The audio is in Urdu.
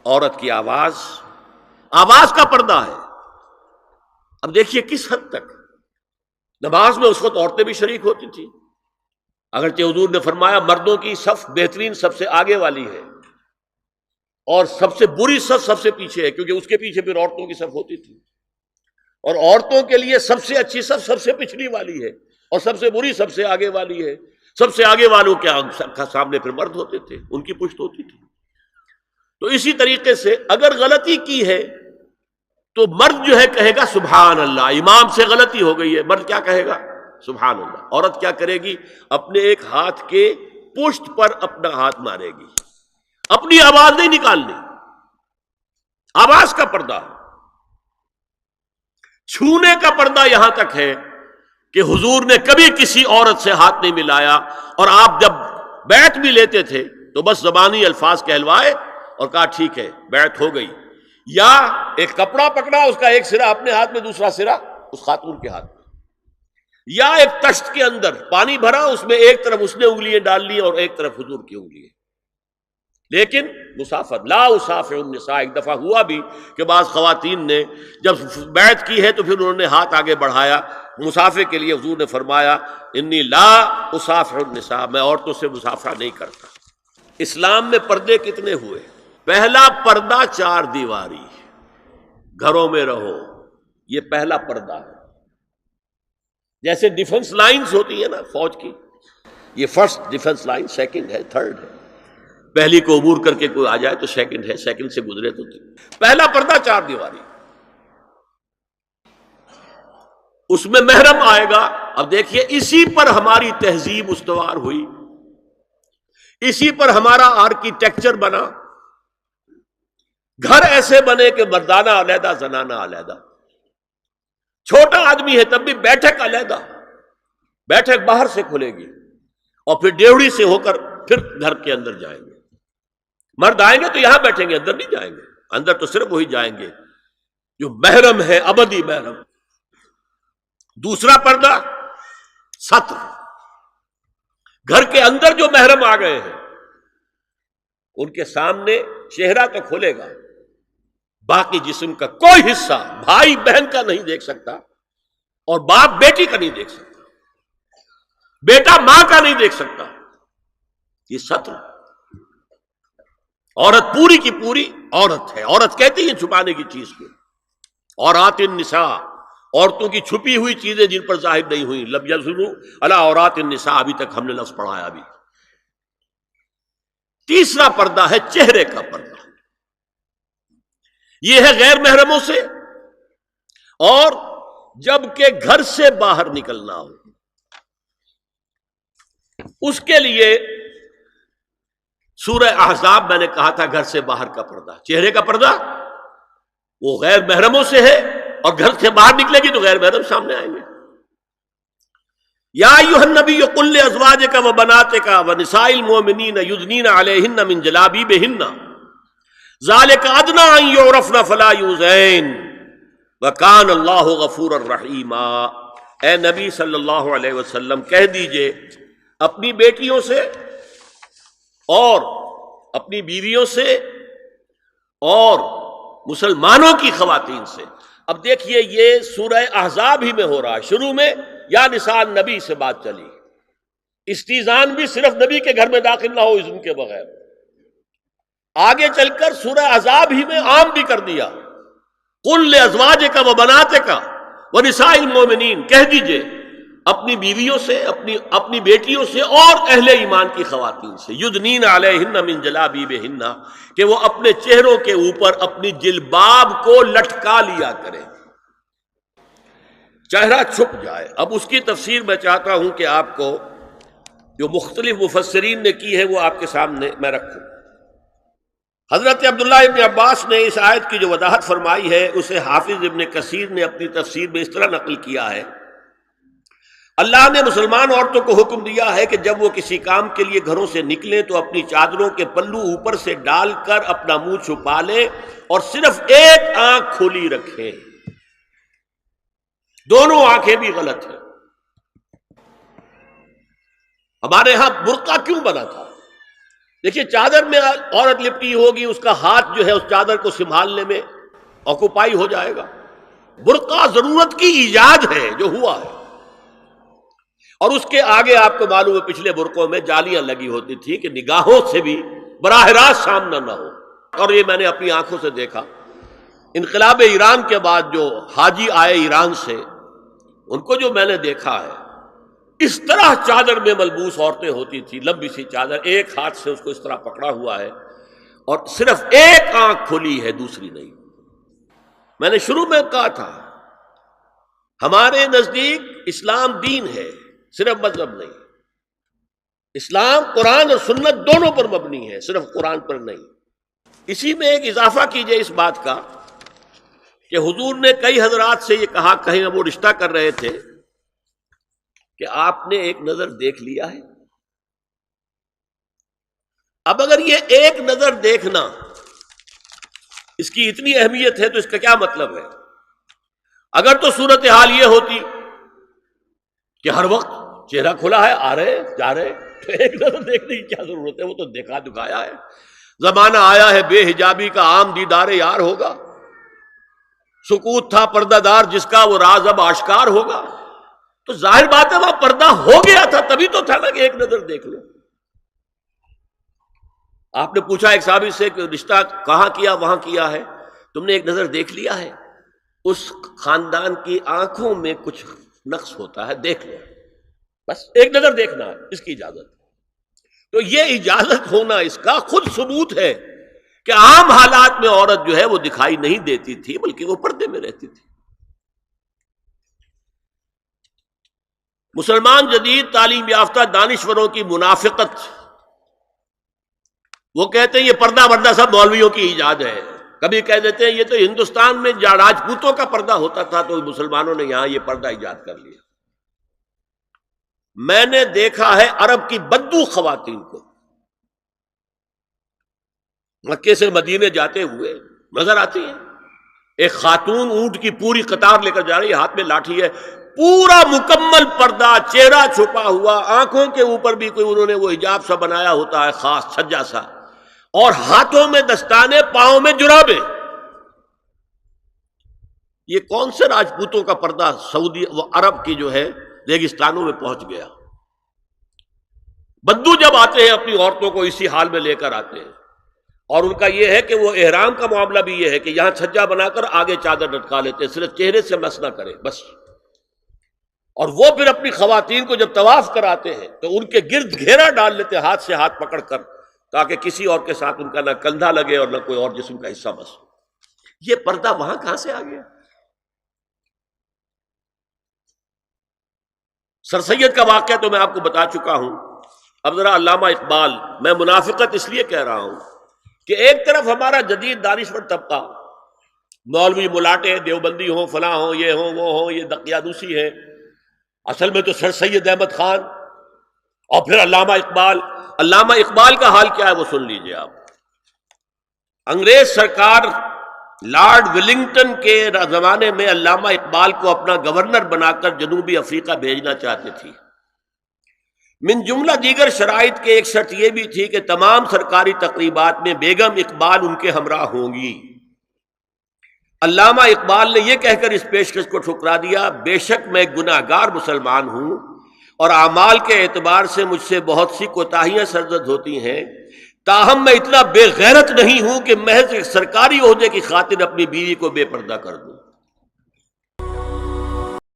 عورت کی آواز کا پردہ ہے۔ اب دیکھیے کس حد تک نماز میں اس وقت عورتیں بھی شریک ہوتی تھیں، اگرچہ حضور نے فرمایا مردوں کی صف بہترین سب سے آگے والی ہے اور سب سے بری صف سب سے پیچھے ہے، کیونکہ اس کے پیچھے پھر عورتوں کی صف ہوتی تھی، اور عورتوں کے لیے سب سے اچھی صف سب سے پچھلی والی ہے اور سب سے بری سب سے آگے والی ہے۔ سب سے آگے والوں کے سامنے پھر مرد ہوتے تھے، ان کی پشت ہوتی تھی۔ تو اسی طریقے سے اگر غلطی کی ہے تو مرد جو ہے کہے گا سبحان اللہ، امام سے غلطی ہو گئی ہے، مرد کیا کہے گا؟ سبحان اللہ۔ عورت کیا کرے گی؟ اپنے ایک ہاتھ کے پشت پر اپنا ہاتھ مارے گی، اپنی آواز نہیں نکالنی، آواز کا پردہ۔ چھونے کا پردہ یہاں تک ہے کہ حضور نے کبھی کسی عورت سے ہاتھ نہیں ملایا، اور آپ جب بیعت بھی لیتے تھے تو بس زبانی الفاظ کہلوائے اور کہا ٹھیک ہے بیعت ہو گئی، یا ایک کپڑا پکڑا، اس کا ایک سرا اپنے ہاتھ میں دوسرا سرا اس خاتون کے ہاتھ میں، یا ایک تشت کے اندر پانی بھرا، اس میں ایک طرف اس نے انگلیاں ڈال لی اور ایک طرف حضور کی انگلیاں، لیکن مسافر لا اسافر النساء۔ ایک دفعہ ہوا بھی کہ بعض خواتین نے جب بیعت کی ہے تو پھر انہوں نے ہاتھ آگے بڑھایا مسافر کے لیے، حضور نے فرمایا انی لا اسافر النساء، میں عورتوں سے مسافرہ نہیں کرتا۔ اسلام میں پردے کتنے ہوئے؟ پہلا پردہ 4 دیواری، گھروں میں رہو، یہ پہلا پردہ ہے۔ جیسے ڈیفنس لائنز ہوتی ہے نا فوج کی، یہ فرسٹ ڈیفنس لائن، سیکنڈ ہے، تھرڈ ہے، پہلی کو عبور کر کے کوئی آ جائے تو سیکنڈ ہے، سیکنڈ سے گزرے تو پہلا پردہ 4 دیواری، اس میں محرم آئے گا۔ اب دیکھیے اسی پر ہماری تہذیب استوار ہوئی، اسی پر ہمارا آرکیٹیکچر بنا، گھر ایسے بنے کہ مردانہ علیحدہ زنانہ علیحدہ، چھوٹا آدمی ہے تب بھی بیٹھک علیحدہ، بیٹھک باہر سے کھلے گی اور پھر ڈیوڑی سے ہو کر پھر گھر کے اندر جائیں گے، مرد آئیں گے تو یہاں بیٹھیں گے، اندر نہیں جائیں گے، اندر تو صرف وہی جائیں گے جو محرم ہے، ابدی محرم۔ دوسرا پردہ ستر، گھر کے اندر جو محرم آ گئے ہیں ان کے سامنے چہرہ تو کھلے گا، باقی جسم کا کوئی حصہ بھائی بہن کا نہیں دیکھ سکتا، اور باپ بیٹی کا نہیں دیکھ سکتا، بیٹا ماں کا نہیں دیکھ سکتا۔ یہ ستر، عورت پوری کی پوری عورت ہے۔ عورت کہتی ہیں چھپانے کی چیز کو، عورات النساء، عورتوں کی چھپی ہوئی چیزیں جن پر ظاہر نہیں ہوئی، لم یظہروا علی عورات النساء، ابھی تک ہم نے لفظ پڑھایا بھی۔ تیسرا پردہ ہے چہرے کا پردہ، یہ ہے غیر محرموں سے، اور جب کہ گھر سے باہر نکلنا ہو اس کے لیے سورہ احزاب میں نے کہا تھا گھر سے باہر کا پردہ، چہرے کا پردہ وہ غیر محرموں سے ہے، اور گھر سے باہر نکلے گی تو غیر محرم سامنے آئیں گے۔ یا ایھا النبی قل لازواجک وبناتک ونساء المؤمنین یدنین علیہن من جلابیبہن ذالک ادنی ان یعرفن فلا یؤذین وکان اللہ غفورا رحیما۔ اے نبی صلی اللہ علیہ وسلم کہہ دیجئے اپنی بیٹیوں سے اور اپنی بیویوں سے اور مسلمانوں کی خواتین سے۔ اب دیکھیے یہ سورہ احزاب ہی میں ہو رہا ہے، شروع میں یا نساء نبی سے بات چلی، استیزان بھی صرف نبی کے گھر میں داخل نہ ہو اذن کے بغیر، آگے چل کر سورہ احزاب ہی میں عام بھی کر دیا، قل لازواجک وبناتک ونساء المؤمنین، کہہ دیجئے اپنی بیویوں سے، اپنی بیٹیوں سے اور اہل ایمان کی خواتین سے، یدنین علیہن من جلابیبہن، کہ وہ اپنے چہروں کے اوپر اپنی جلباب کو لٹکا لیا کریں، چہرہ چھپ جائے۔ اب اس کی تفسیر میں چاہتا ہوں کہ آپ کو جو مختلف مفسرین نے کی ہے وہ آپ کے سامنے میں رکھوں۔ حضرت عبداللہ ابن عباس نے اس آیت کی جو وضاحت فرمائی ہے اسے حافظ ابن کثیر نے اپنی تفسیر میں اس طرح نقل کیا ہے، اللہ نے مسلمان عورتوں کو حکم دیا ہے کہ جب وہ کسی کام کے لیے گھروں سے نکلیں تو اپنی چادروں کے پلو اوپر سے ڈال کر اپنا منہ چھپا لیں اور صرف ایک آنکھ کھلی رکھیں، دونوں آنکھیں بھی غلط ہیں۔ ہمارے ہاں برقع کیوں بنا تھا؟ دیکھیے چادر میں عورت لپٹی ہوگی، اس کا ہاتھ جو ہے اس چادر کو سنبھالنے میں آکوپائی ہو جائے گا۔ برقع ضرورت کی ایجاد ہے جو ہوا ہے، اور اس کے آگے آپ کو معلوم ہے پچھلے برقعوں میں جالیاں لگی ہوتی تھی کہ نگاہوں سے بھی براہ راست سامنا نہ ہو۔ اور یہ میں نے اپنی آنکھوں سے دیکھا، انقلاب ایران کے بعد جو حاجی آئے ایران سے، ان کو جو میں نے دیکھا ہے، اس طرح چادر میں ملبوس عورتیں ہوتی تھی، لمبی سی چادر، ایک ہاتھ سے اس کو اس طرح پکڑا ہوا ہے اور صرف ایک آنکھ کھلی ہے، دوسری نہیں۔ میں نے شروع میں کہا تھا ہمارے نزدیک اسلام دین ہے، صرف مذہب نہیں۔ اسلام قرآن اور سنت دونوں پر مبنی ہے، صرف قرآن پر نہیں۔ اسی میں ایک اضافہ کیجئے اس بات کا کہ حضور نے کئی حضرات سے یہ کہا، کہیں وہ رشتہ کر رہے تھے، کہ آپ نے ایک نظر دیکھ لیا ہے۔ اب اگر یہ ایک نظر دیکھنا اس کی اتنی اہمیت ہے تو اس کا کیا مطلب ہے؟ اگر تو صورتحال یہ ہوتی کہ ہر وقت چہرہ کھلا ہے، آ رہے جا رہے، تو ایک نظر دیکھنے کی کیا ضرورت ہے؟ وہ تو دیکھا دکھایا ہے۔ زمانہ آیا ہے بے حجابی کا، عام دیدار یار ہوگا۔ سکوت تھا پردہ دار جس کا، وہ راز اب آشکار ہوگا۔ تو ظاہر بات ہے وہاں پردہ ہو گیا تھا، تبھی تو تھا نا کہ ایک نظر دیکھ لو۔ آپ نے پوچھا ایک صحابی سے کہ رشتہ کہاں کیا؟ وہاں کیا ہے، تم نے ایک نظر دیکھ لیا ہے؟ اس خاندان کی آنکھوں میں کچھ نقص ہوتا ہے، دیکھ لو، بس ایک نظر دیکھنا ہے، اس کی اجازت۔ تو یہ اجازت ہونا اس کا خود ثبوت ہے کہ عام حالات میں عورت جو ہے وہ دکھائی نہیں دیتی تھی، بلکہ وہ پردے میں رہتی تھی۔ مسلمان جدید تعلیم یافتہ دانشوروں کی منافقت، وہ کہتے ہیں یہ پردہ وردہ سب مولویوں کی ایجاد ہے۔ کبھی کہہ دیتے ہیں یہ تو ہندوستان میں راجپوتوں کا پردہ ہوتا تھا تو مسلمانوں نے یہاں یہ پردہ ایجاد کر لیا۔ میں نے دیکھا ہے عرب کی بدو خواتین کو مکے سے مدینے جاتے ہوئے نظر آتی ہیں۔ ایک خاتون اونٹ کی پوری قطار لے کر جا رہی ہے، ہاتھ میں لاٹھی ہے، پورا مکمل پردہ، چہرہ چھپا ہوا، آنکھوں کے اوپر بھی کوئی انہوں نے وہ حجاب سا بنایا ہوتا ہے خاص چھجا سا، اور ہاتھوں میں دستانے، پاؤں میں جرابیں۔ یہ کون سے راجپوتوں کا پردہ سعودی و عرب کی جو ہے ریگستانوں میں پہنچ گیا؟ بدو جب آتے ہیں اپنی عورتوں کو اسی حال میں لے کر آتے ہیں، اور ان کا یہ ہے کہ وہ احرام کا معاملہ بھی یہ ہے کہ یہاں چھجا بنا کر آگے چادر لٹکا لیتے ہیں، صرف چہرے سے مس نہ کرے بس۔ اور وہ پھر اپنی خواتین کو جب طواف کراتے ہیں تو ان کے گرد گھیرا ڈال لیتے ہیں ہاتھ سے ہاتھ پکڑ کر، تاکہ کسی اور کے ساتھ ان کا نہ کندھا لگے اور نہ کوئی اور جسم کا حصہ بس۔ یہ پردہ وہاں کہاں سے آ گیا؟ سر سید کا واقعہ تو میں آپ کو بتا چکا ہوں۔ اب ذرا علامہ اقبال، میں منافقت اس لیے کہہ رہا ہوں کہ ایک طرف ہمارا جدید دانشور طبقہ، مولوی ملاٹے دیوبندی ہوں، فلاں ہوں، یہ ہوں وہ ہوں، یہ دقیانوسی ہے، اصل میں تو سر سید احمد خان اور پھر علامہ اقبال۔ علامہ اقبال کا حال کیا ہے وہ سن لیجئے آپ۔ انگریز سرکار لارڈ ولنگٹن کے زمانے میں علامہ اقبال کو اپنا گورنر بنا کر جنوبی افریقہ بھیجنا چاہتے تھی۔ من جملہ دیگر شرائط کے ایک شرط یہ بھی تھی کہ تمام سرکاری تقریبات میں بیگم اقبال ان کے ہمراہ ہوں گی۔ علامہ اقبال نے یہ کہہ کر اس پیشکش کو ٹھکرا دیا، بے شک میں گناہ گار مسلمان ہوں اور اعمال کے اعتبار سے مجھ سے بہت سی کوتاہیاں سرزد ہوتی ہیں، تاہم میں اتنا بے غیرت نہیں ہوں کہ محض ایک سرکاری عہدے کی خاطر اپنی بیوی کو بے پردہ کر دوں۔